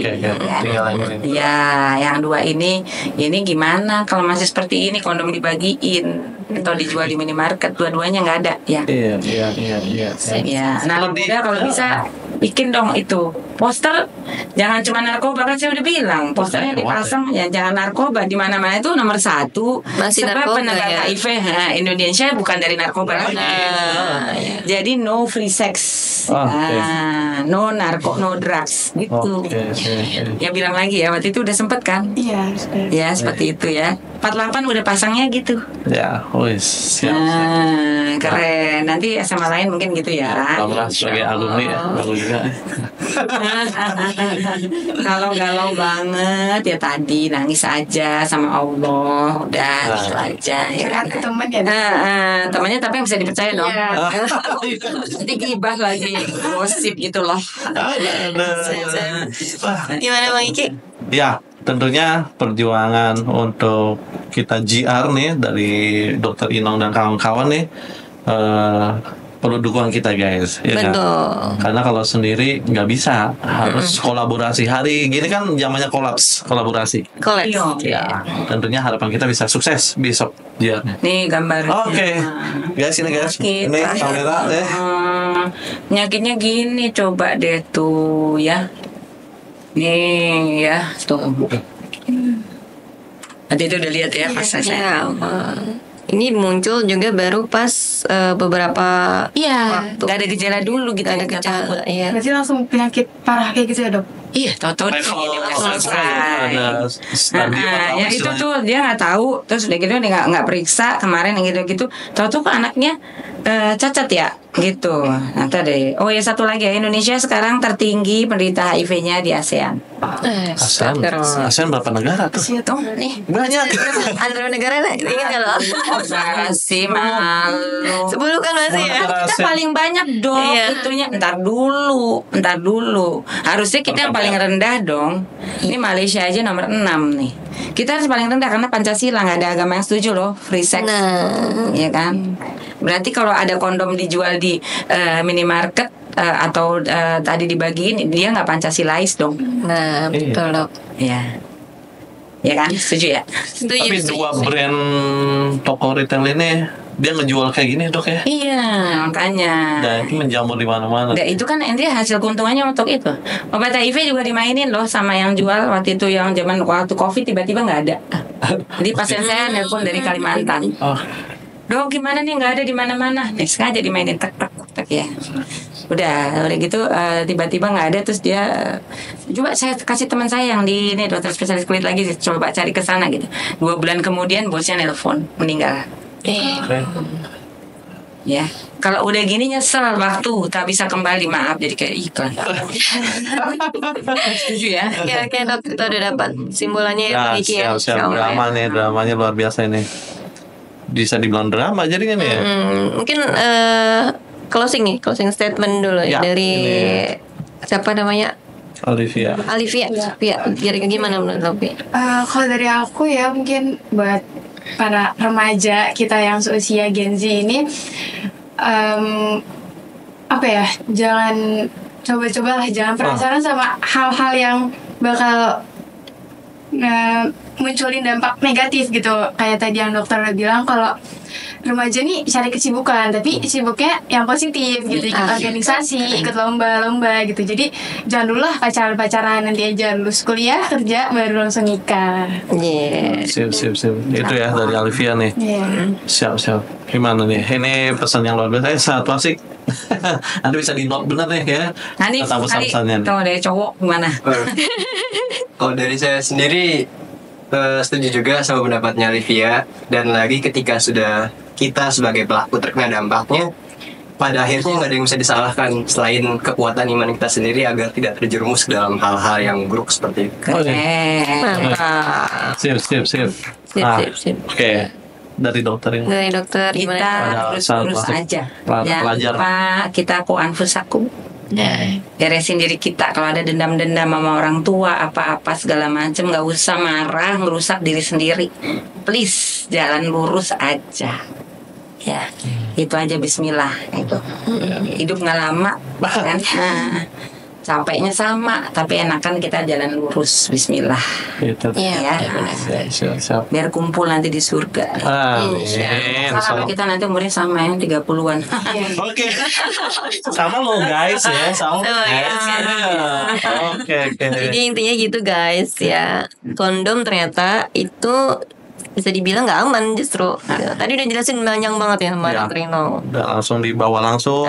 Ya, yang 2 ini gimana kalau masih seperti ini, kondom dibagiin atau dijual di minimarket, dua-duanya nggak ada ya. Iya. Ya, nah udah kalau bisa bikin dong itu poster, jangan cuma narkoba, kan saya udah bilang posternya dipasang ya, jangan narkoba di mana-mana itu nomor 1. Masih sebab narkoba, penegak ya. HIV Indonesia bukan dari narkoba lagi. Jadi no free sex, no narko, no drugs gitu. Ya bilang lagi ya, waktu itu udah sempet kan? Iya. Ya seperti itu ya. 48 udah pasangnya gitu. Ya, siap. Keren. Nanti sama lain mungkin gitu ya. Sebagai alumni ya, baru juga. Kalau galau banget ya tadi nangis aja sama Allah, udah gitu aja ya kan. Temen ya. Temannya tapi yang bisa dipercaya dong. Nanti gibah lagi, gosip gitu loh. Gimana Bang Iki? Ya, tentunya perjuangan untuk kita GR nih dari Dr. Inong dan kawan-kawan nih perlu dukungan kita guys, ya kan? Karena kalau sendiri nggak bisa, harus kolaborasi. Hari gini kan zamannya kolaborasi. Ya, tentunya harapan kita bisa sukses besok dia. Nih gambar. Oke. Guys, ini guys, ini kamera deh. Penyakitnya gini, coba deh tuh ya. Nih ya, tuh. Nanti itu udah lihat ya pas saya. Ini muncul juga baru pas beberapa waktu. Gak ada gejala dulu gitu. Gak ada gejala. Iya. Berarti langsung penyakit parah kayak gitu ya dok? Iya, tahu-tahu ini udah selesai. Ya itu tuh dia nggak tahu, terus udah gitu dia nggak periksa kemarin yang gitu-gitu. Tahu-tahu kok anaknya cacat ya, gitu. Nah tadi, oh ya satu lagi ya, Indonesia sekarang tertinggi penderita HIV-nya di ASEAN. ASEAN berapa negara tuh? Nih banyak. Antara negara lah, ingat nggak lo? Masih malu. 10 kan masih ya. Kita paling banyak dong itunya. Ntar dulu. Harusnya kita yang paling rendah dong. Ini Malaysia aja nomor 6 nih. Kita harus paling rendah karena Pancasila, nggak ada agama yang setuju loh free sex. Ya kan? Berarti kalau ada kondom dijual di minimarket atau tadi dibagiin, dia nggak Pancasilais dong. Nah, betul dok. Ya kan? Setuju ya? Tapi 2 brand toko retail ini dia ngejual kayak gini dok ya? Iya, makanya. Dan itu menjamur di mana-mana. Nah, itu kan nanti hasil keuntungannya untuk itu. Obat HIV juga dimainin loh sama yang jual waktu itu, yang zaman waktu COVID tiba-tiba nggak ada. Jadi pasien saya nelpon dari Kalimantan. Dok gimana nih, nggak ada di mana-mana. Nih sengaja dimainin tek ya. Udah gitu tiba-tiba nggak ada, terus dia coba saya kasih teman saya yang di ini dokter spesialis kulit lagi, coba cari ke sana gitu. 2 bulan kemudian bosnya nelpon meninggal. Ya, kalau udah gini nyesel waktu tak bisa kembali, maaf jadi kayak iklan. Setuju ya? Ya, kayak dok kita udah dapat simbolannya ya. Siap. Dramanya luar biasa ini. bisa dibilang drama jadinya nih ya. Mungkin closing statement dulu ya, dari siapa namanya? Alivia. Ya, gimana menurut Lopi? Kalau dari aku ya, mungkin buat para remaja kita yang seusia Gen Z ini, jangan coba-cobalah, jangan penasaran sama hal-hal yang bakal munculin dampak negatif gitu. Kayak tadi yang dokter udah bilang, kalau remaja nih cari kesibukan, tapi sibuknya yang positif gitu, ikut organisasi, ikut lomba-lomba gitu. Jadi jangan dulu lah pacaran nanti aja lulus kuliah, kerja, baru langsung nikah. Sip. Itu ya dari Alivia nih. Siap. Gimana nih? Ini pesan yang luar biasa. Satu asik. Nanti bisa di note bener nih ya. Nanti kalau dari cowok gimana? Kalau dari saya sendiri setuju juga sama pendapatnya Alivia. Dan lagi ketika sudah kita sebagai pelaku terkena dampaknya, pada akhirnya nggak ada yang bisa disalahkan selain kekuatan iman kita sendiri agar tidak terjerumus ke dalam hal-hal yang buruk seperti itu. Mantap. Sip. Oke. Dari dokter kita urus aja. Pelajar. Kita anfusakum. Beresin diri kita. Kalau ada dendam-dendam sama orang tua, apa-apa segala macam, nggak usah marah, merusak diri sendiri. Please, jalan lurus aja. Ya, itu aja. Bismillah. Itu hidup nggak lama, kan? Sampainya sama, tapi enakan kita jalan lurus. Bismillah. Biar kumpul nanti di surga. Kalau kita nanti umurnya sama yang 30-an. Oke. Sama lo guys ya, Oke. Jadi intinya gitu guys ya. Kondom ternyata itu bisa dibilang nggak aman justru. Tadi udah jelasin banyak banget ya sama Dr. Rino. Udah langsung dibawa langsung,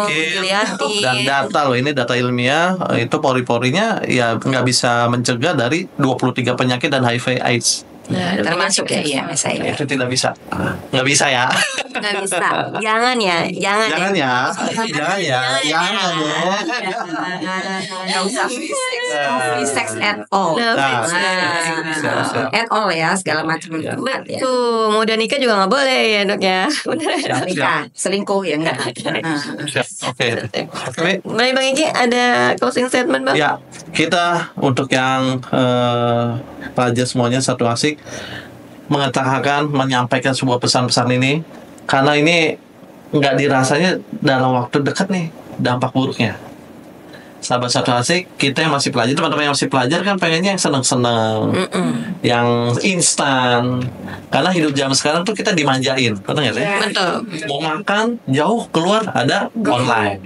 dilihatin. Dan data loh, ini data ilmiah, itu pori-porinya ya nggak bisa mencegah dari 23 penyakit dan HIV/AIDS. Termasuk ya saya. Itu tidak bisa. Nggak bisa ya. Nggak bisa. Jangan ya. Jangan ya. Nggak usah free sex at all. At all ya, segala macam. Betul. Mau udah nikah juga nggak boleh ya dok ya. Nikah, selingkuh ya enggak. Oke. Baik Bang Iki, ada closing statement Bang? Ya, kita untuk yang pelajar semuanya satu asik mengatakan, menyampaikan sebuah pesan-pesan ini karena ini nggak dirasanya dalam waktu dekat nih dampak buruknya. Sahabat satu asik, kita yang masih pelajar, teman-teman yang masih pelajar kan pengennya yang seneng-seneng, yang instan. Karena hidup zaman sekarang tuh kita dimanjain, betul nggak sih? Betul. Mau makan jauh keluar ada online.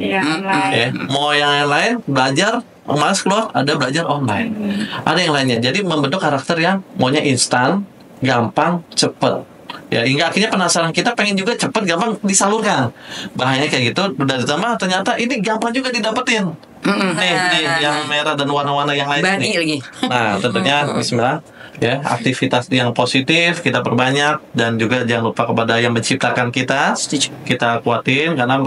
Mau yang lain belajar malas keluar ada belajar online. Ada yang lainnya. Jadi membentuk karakter yang maunya instan, gampang, cepet. Ya, hingga akhirnya penasaran kita pengen juga cepet, gampang disalurkan. Bahayanya kayak gitu. Udah ditambah ternyata ini gampang juga didapetin. Nih yang merah dan warna-warna yang lain nih. Nah, tentunya bismillah ya, aktivitas yang positif kita perbanyak, dan juga jangan lupa kepada yang menciptakan kita. Kita kuatin karena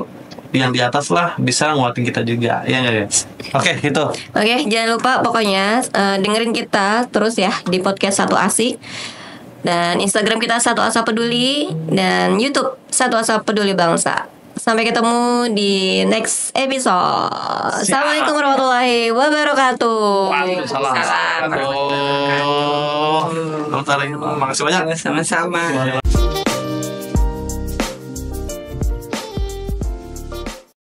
yang di atas lah bisa nguatin kita juga, ya nggak guys? Oke, itu. Oke, jangan lupa pokoknya dengerin kita terus ya di podcast Satu Asik, dan Instagram kita Satu Asa Peduli, dan YouTube Satu Asa Peduli Bangsa. Sampai ketemu di next episode. Assalamualaikum warahmatullahi wabarakatuh. Waalaikumsalam. Makasih banyak. Sama-sama.